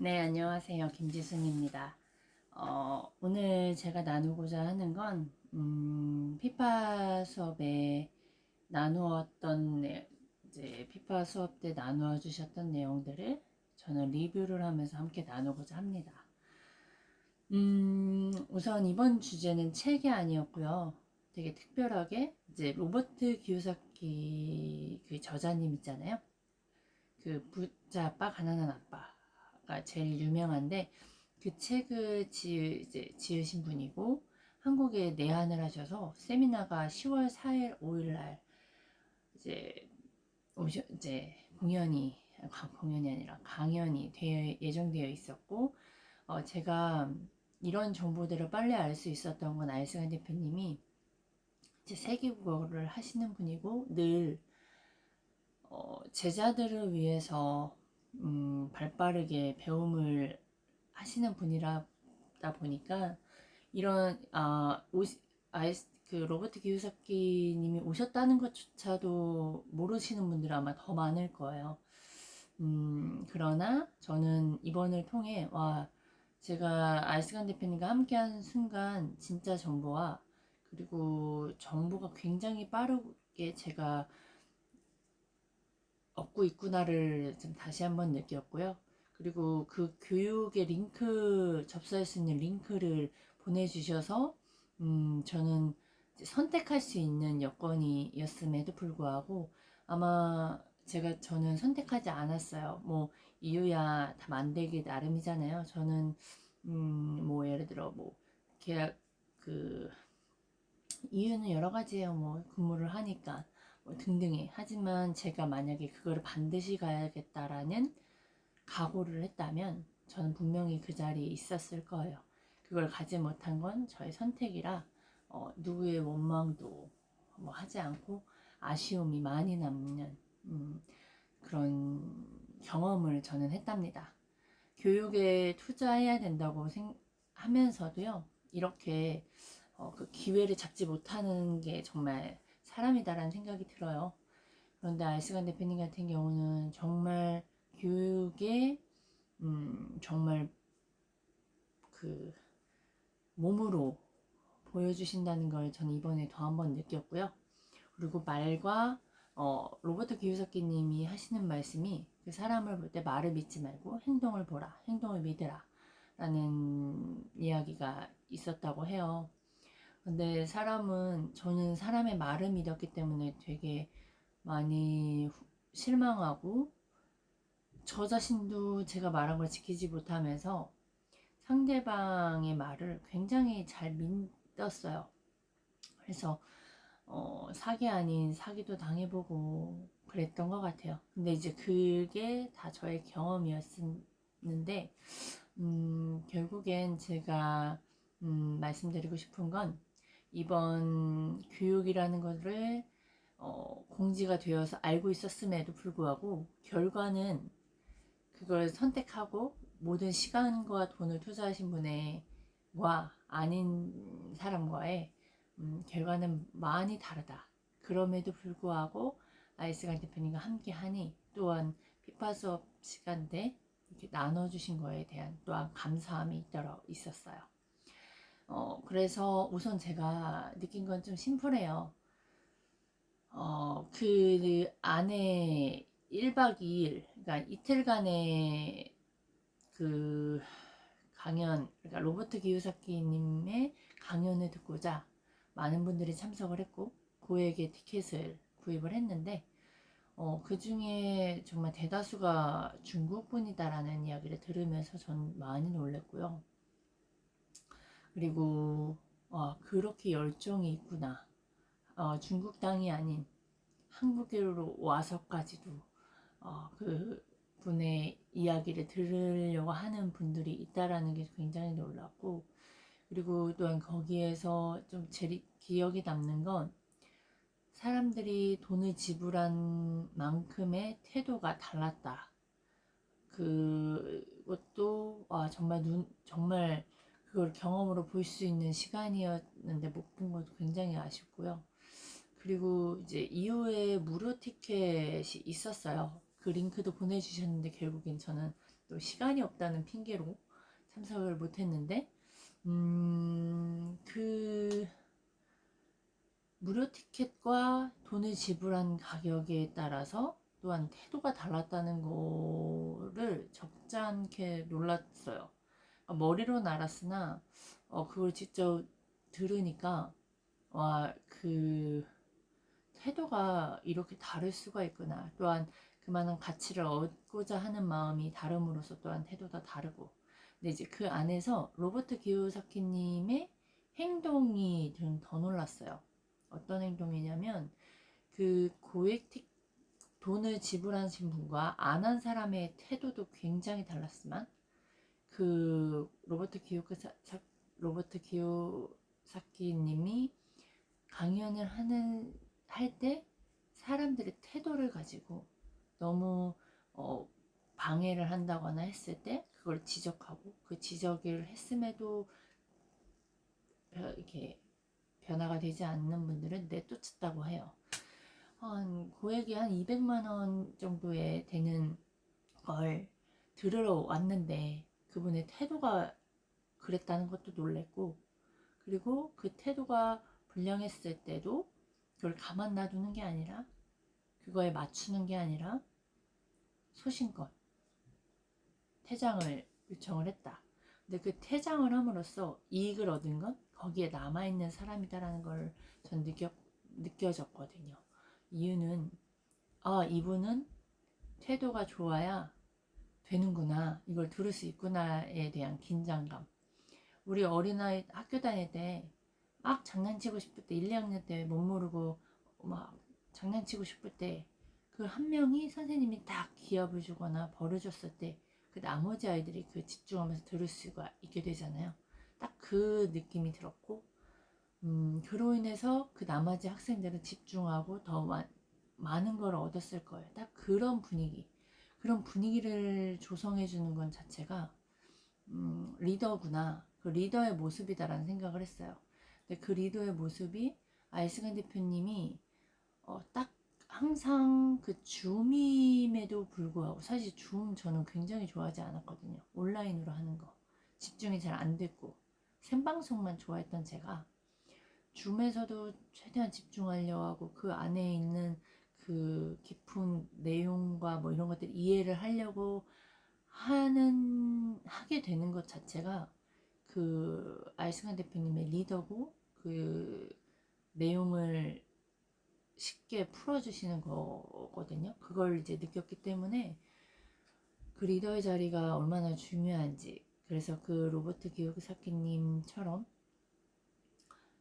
네, 안녕하세요. 김지순입니다. 오늘 제가 나누고자 하는 건, 피파 수업에 나누었던, 이제 피파 수업 때 나누어 주셨던 내용들을 저는 리뷰를 하면서 함께 나누고자 합니다. 우선 이번 주제는 책이 아니었고요. 되게 특별하게, 이제 로버트 기요사키 그 저자님 있잖아요. 그 부자 아빠, 가난한 아빠가 제일 유명한데 그 책을 이제 지으신 분이고 한국에 내한을 하셔서 세미나가 10월 4일, 5일 날 이제 이제 공연이 아니라 강연이 예정되어 있었고 제가 이런 정보들을 빨리 알 수 있었던 건 알스간 대표님이 이제 세계국어를 하시는 분이고 늘 제자들을 위해서 발빠르게 배움을 하시는 분이다 보니까 이런 그 로버트 기요사키 님이 오셨다는 것조차도 모르시는 분들 아마 더 많을 거예요. 그러나 저는 이번을 통해 제가 알스간 대표님과 함께한 순간 진짜 정보와 그리고 정보가 굉장히 빠르게 제가 얻고 있구나를 좀 다시 한번 느꼈고요. 그리고 그 교육의 접수할 수 있는 링크를 보내주셔서 저는 선택할 수 있는 여건이었음에도 불구하고 아마 저는 선택하지 않았어요. 뭐 이유야 다 만들기 나름이잖아요. 저는 뭐 예를 들어 뭐 계약 그 이유는 여러 가지예요. 뭐 근무를 하니까 뭐 등등이. 하지만 제가 만약에 그거를 반드시 가야겠다라는 각오를 했다면 저는 분명히 그 자리에 있었을 거예요. 그걸 가지 못한 건 저의 선택이라 누구의 원망도 뭐 하지 않고 아쉬움이 많이 남는 그런 경험을 저는 했답니다. 교육에 투자해야 된다고 하면서도요, 이렇게 그 기회를 잡지 못하는 게 정말 사람이다라는 생각이 들어요. 그런데 알스간 대표님 같은 경우는 정말 교육에 정말 그 몸으로 보여주신다는 걸 저는 이번에 더 한 번 느꼈고요. 그리고 말과 로버트 기요사키 님이 하시는 말씀이 그 사람을 볼 때 말을 믿지 말고 행동을 보라, 행동을 믿으라 라는 이야기가 있었다고 해요. 근데 저는 사람의 말을 믿었기 때문에 되게 많이 실망하고 저 자신도 제가 말한 걸 지키지 못하면서 상대방의 말을 굉장히 잘 믿었어요. 그래서 사기 아닌 사기도 당해보고 그랬던 것 같아요. 근데 이제 그게 다 저의 경험이었는데 결국엔 제가 말씀드리고 싶은 건 이번 교육이라는 것을 공지가 되어서 알고 있었음에도 불구하고 결과는 그걸 선택하고 모든 시간과 돈을 투자하신 분과 아닌 사람과의 결과는 많이 다르다. 그럼에도 불구하고 아이스간 대표님과 함께 하니 또한 피파 수업 시간대 이렇게 나눠주신 거에 대한 또한 감사함이 있었어요. 그래서 우선 제가 느낀 건 좀 심플해요. 그 안에 1박 2일, 그러니까 이틀간의 그 그러니까 로버트 기요사키님의 강연을 듣고자 많은 분들이 참석을 했고, 고액의 티켓을 구입을 했는데, 그 중에 정말 대다수가 중국 분이다라는 이야기를 들으면서 전 많이 놀랐고요. 그리고, 그렇게 열정이 있구나. 중국 땅이 아닌 한국으로 와서까지도 그 분의 이야기를 들으려고 하는 분들이 있다라는 게 굉장히 놀랐고, 그리고 또한 거기에서 좀 제 기억에 남는 건 사람들이 돈을 지불한 만큼의 태도가 달랐다. 그것도 정말 그걸 경험으로 볼 수 있는 시간이었는데 못 본 것도 굉장히 아쉽고요. 그리고 이제 이후에 무료 티켓이 있었어요. 그 링크도 보내주셨는데 결국엔 저는 또 시간이 없다는 핑계로 참석을 못했는데 그 무료 티켓과 돈을 지불한 가격에 따라서 또한 태도가 달랐다는 거를 적잖게 놀랐어요. 머리로는 알았으나 그걸 직접 들으니까 와, 그 태도가 이렇게 다를 수가 있구나. 또한 그만한 가치를 얻고자 하는 마음이 다름으로써 또한 태도가 다르고. 근데 이제 그 안에서 로버트 기요사키님의 행동이 좀 더 놀랐어요. 어떤 행동이냐면 그 고액 돈을 지불하신 분과 안 한 사람의 태도도 굉장히 달랐지만 그 로버트 기요사키님이 강연을 할 때 사람들의 태도를 가지고 너무 방해를 한다거나 했을 때 그걸 지적하고 그 지적을 했음에도 이렇게 변화가 되지 않는 분들은 내쫓았다고 해요. 고액이 한 200만 원 정도에 되는 걸 들으러 왔는데 그분의 태도가 그랬다는 것도 놀랬고, 그리고 그 태도가 불량했을 때도 그걸 가만 놔두는 게 아니라 그거에 맞추는 게 아니라 소신껏 퇴장을 요청을 했다. 근데 그 퇴장을 함으로써 이익을 얻은 건 거기에 남아있는 사람이다라는 걸 전 느껴졌거든요. 이유는 이분은 태도가 좋아야 되는구나, 이걸 들을 수 있구나에 대한 긴장감. 우리 어린아이 학교 다닐 때 막 장난치고 싶을 때 1, 2학년 때 못 모르고 막 장난치고 싶을 때 그 한 명이 선생님이 딱 기합을 주거나 벌을 줬을 때 그 나머지 아이들이 그 집중하면서 들을 수가 있게 되잖아요. 딱 그 느낌이 들었고, 그로 인해서 그 나머지 학생들은 집중하고 더 많은 걸 얻었을 거예요. 딱 그런 분위기를 조성해 주는 건 자체가 리더구나, 그 리더의 모습이다라는 생각을 했어요. 근데 그 리더의 모습이 아이스간 대표님이 딱 항상 그 줌임에도 불구하고, 사실 줌 저는 굉장히 좋아하지 않았거든요. 온라인으로 하는 거 집중이 잘 안 됐고 생방송만 좋아했던 제가 줌에서도 최대한 집중하려고 하고 그 안에 있는 그 깊은 내용과 뭐 이런 것들 이해를 하려고 하게 되는 것 자체가 그 아이스간 대표님의 리더고 그 내용을 쉽게 풀어주시는 거거든요. 그걸 이제 느꼈기 때문에 그 리더의 자리가 얼마나 중요한지, 그래서 그 로버트 기요사키님처럼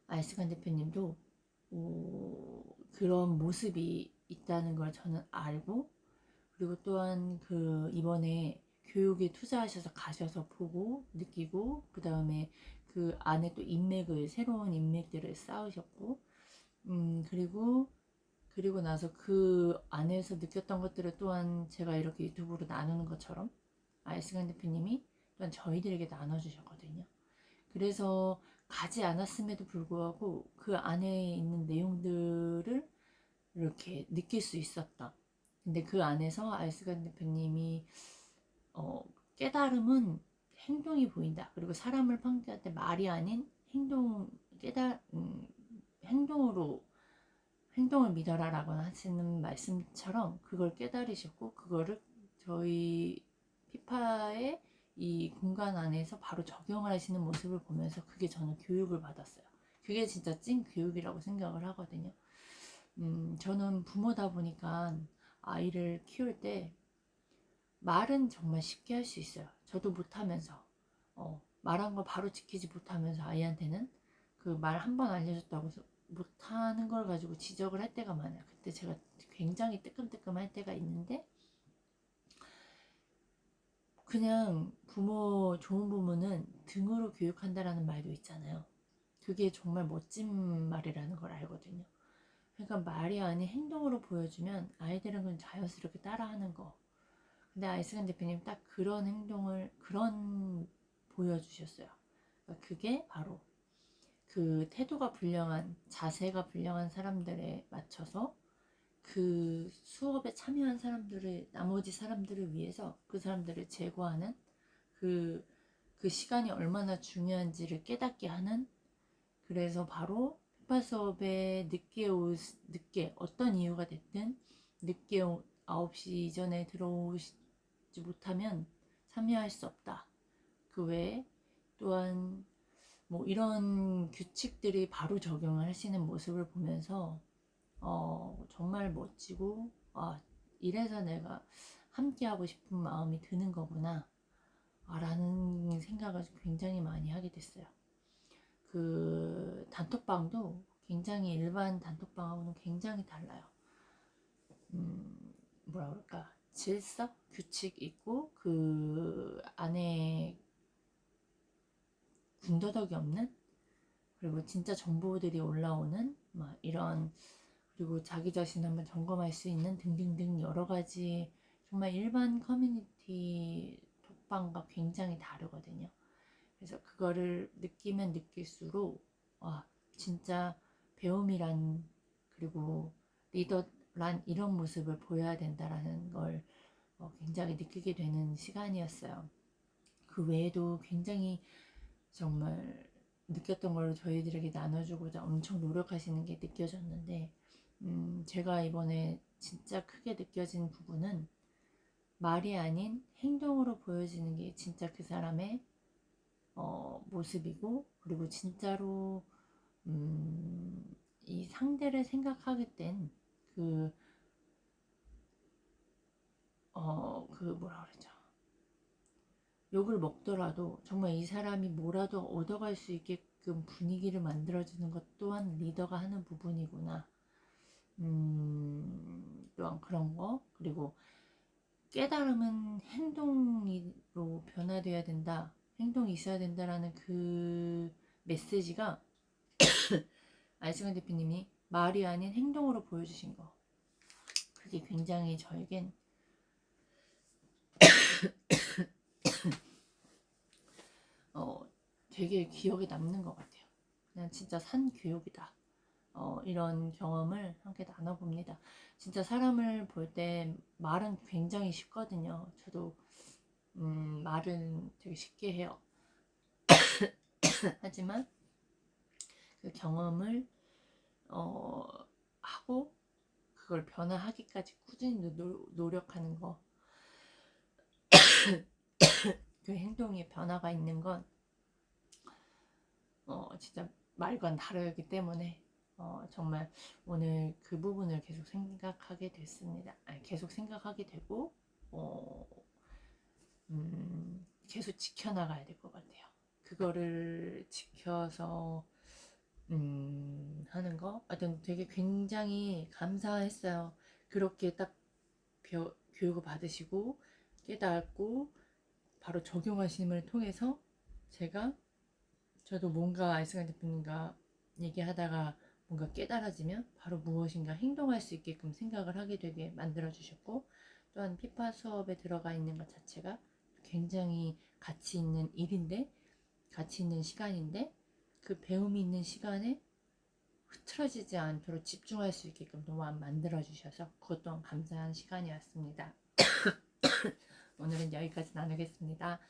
아이스간 대표님도 그런 모습이 있다는 걸 저는 알고, 그리고 또한 그 이번에 교육에 투자하셔서 가셔서 보고 느끼고, 그 다음에 그 안에 또 새로운 인맥들을 쌓으셨고, 그리고 나서 그 안에서 느꼈던 것들을 또한 제가 이렇게 유튜브로 나누는 것처럼 아이스간 대표님이 또한 저희들에게 나눠주셨거든요. 그래서 가지 않았음에도 불구하고 그 안에 있는 내용들을 이렇게 느낄 수 있었던, 근데 그 안에서 아이스간 대표님이 깨달음은 행동이 보인다, 그리고 사람을 판단할 때 말이 아닌 행동을 믿어라라고 하시는 말씀처럼 그걸 깨달으셨고, 그거를 저희 피파의 이 공간 안에서 바로 적용을 하시는 모습을 보면서 그게 저는 교육을 받았어요. 그게 진짜 찐 교육이라고 생각을 하거든요. 저는 부모다 보니까 아이를 키울 때 말은 정말 쉽게 할 수 있어요. 저도 못하면서 말한 거 바로 지키지 못하면서 아이한테는 그 말 한 번 알려줬다고 해서 못하는 걸 가지고 지적을 할 때가 많아요. 그때 제가 굉장히 뜨끔뜨끔할 때가 있는데, 그냥 좋은 부모는 등으로 교육한다라는 말도 있잖아요. 그게 정말 멋진 말이라는 걸 알거든요. 그러니까 말이 아닌 행동으로 보여주면 아이들은 그냥 자연스럽게 따라하는 거. 근데 아이스간 대표님 딱 그런 행동을 보여주셨어요. 그러니까 그게 바로 그 태도가 불량한, 자세가 불량한 사람들에 맞춰서 그 수업에 참여한 사람들을, 나머지 사람들을 위해서 그 사람들을 제거하는 그 시간이 얼마나 중요한지를 깨닫게 하는, 그래서 바로 피파 수업에 늦게 어떤 이유가 됐든 늦게 9시 이전에 들어오지 못하면 참여할 수 없다. 그 외에 또한 뭐 이런 규칙들이 바로 적용을 하시는 모습을 보면서 정말 멋지고, 이래서 내가 함께하고 싶은 마음이 드는 거구나 라는 생각을 굉장히 많이 하게 됐어요. 그 단톡방도 굉장히 일반 단톡방하고는 굉장히 달라요. 뭐라 그럴까, 질서? 규칙 있고 그 안에 군더더기 없는, 그리고 진짜 정보들이 올라오는 막 이런, 그리고 자기 자신 한번 점검할 수 있는 등등등 여러 가지, 정말 일반 커뮤니티 톡방과 굉장히 다르거든요. 그래서 그거를 느끼면 느낄수록 진짜 배움이란, 그리고 리더란 이런 모습을 보여야 된다라는 걸 굉장히 느끼게 되는 시간이었어요. 그 외에도 굉장히 정말 느꼈던 걸 저희들에게 나눠주고자 엄청 노력하시는 게 느껴졌는데, 제가 이번에 진짜 크게 느껴진 부분은 말이 아닌 행동으로 보여지는 게 진짜 그 사람의 모습이고, 그리고 진짜로 이 상대를 생각하게 된 그 뭐라 그러죠, 욕을 먹더라도 정말 이 사람이 뭐라도 얻어갈 수 있게끔 분위기를 만들어주는 것 또한 리더가 하는 부분이구나. 또한 그런 거, 그리고 깨달음은 행동으로 변화되어야 된다, 행동이 있어야 된다라는 그 메시지가 알승환 대표님이 말이 아닌 행동으로 보여주신 거, 그게 굉장히 저에겐 되게 기억에 남는 것 같아요. 그냥 진짜 산 교육이다. 이런 경험을 함께 나눠봅니다. 진짜 사람을 볼 때 말은 굉장히 쉽거든요. 저도 말은 되게 쉽게 해요. 하지만 그 경험을 하고 그걸 변화하기까지 꾸준히 노력하는 거, 그 행동에 변화가 있는 건 진짜 말과는 다르기 때문에 정말 오늘 그 부분을 계속 생각하게 됐습니다. 계속 생각하게 되고 계속 지켜나가야 될 것 같아요. 그거를 지켜서 하는 거, 하여튼 되게 굉장히 감사했어요. 그렇게 딱 교육을 받으시고 깨닫고 바로 적용하심을 통해서 저도 뭔가 알승환 대표님과 얘기하다가 뭔가 깨달아지면 바로 무엇인가 행동할 수 있게끔 생각을 하게 되게 만들어주셨고, 또한 피파 수업에 들어가 있는 것 자체가 굉장히 가치 있는 일인데, 가치 있는 시간인데, 그 배움이 있는 시간에 흐트러지지 않도록 집중할 수 있게끔 또한 만들어주셔서 그것 또한 감사한 시간이었습니다. 오늘은 여기까지 나누겠습니다.